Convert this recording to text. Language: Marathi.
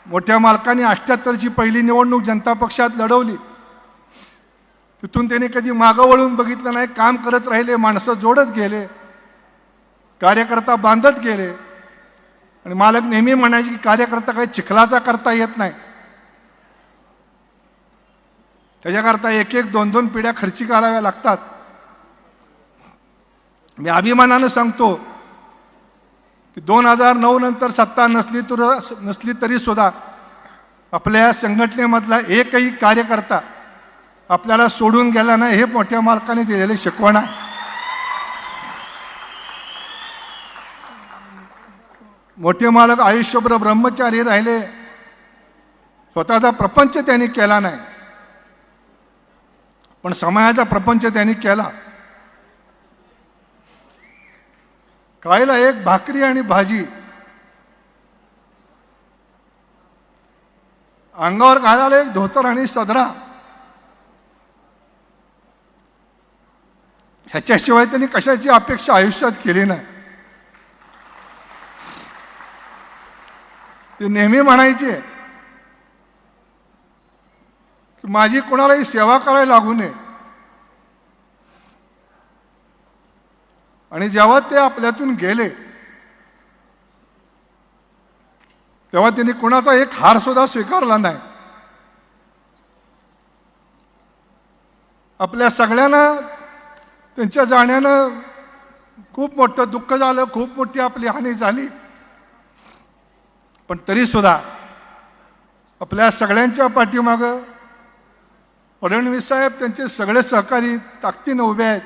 मोठ्या मालकाने 78ची पहिली निवडणूक जनता पक्षात लढवली. तिथून त्यांनी कधी मागं वळून बघितलं नाही, काम करत राहिले, माणसं जोडत गेले, कार्यकर्ता बांधत गेले. आणि मालक नेहमी म्हणायचे की कार्यकर्ता काही चिखलाचा करता येत नाही, त्याच्याकरता एक एक दोन दोन पिढ्या खर्ची कराव्या लागतात. मी अभिमानानं सांगतो की 2009 नंतर सत्ता नसली तरी सुद्धा आपल्या संघटनेमधला एकही कार्यकर्ता आपल्याला सोडून गेला नाही. हे मोठ्या मालकाने दिलेले शिकवण आहे. मोठे मालक आयुष्यभर ब्रह्मचारी राहिले, स्वतःचा प्रपंच त्यांनी केला नाही, पण समाजाचा प्रपंच त्यांनी केला. खायला एक भाकरी आणि भाजी, अंगावर घालायला एक धोतर आणि सदरा, ह्याच्याशिवाय त्यांनी कशाची अपेक्षा आयुष्यात केली नाही. ते नेहमी म्हणायचे की माझी कोणालाही सेवा करायला लागू नये. आणि जेव्हा ते आपल्यातून गेले तेव्हा त्यांनी कुणाचा एक हार सुद्धा स्वीकारला नाही. आपल्या सगळ्यांना त्यांच्या जाण्यानं खूप मोठं दुःख झालं, खूप मोठी आपली हानी झाली. पण तरी सुद्धा आपल्या सगळ्यांच्या पाठीमागं फडणवीस साहेब, त्यांचे सगळे सहकारी ताकदीनं उभे आहेत.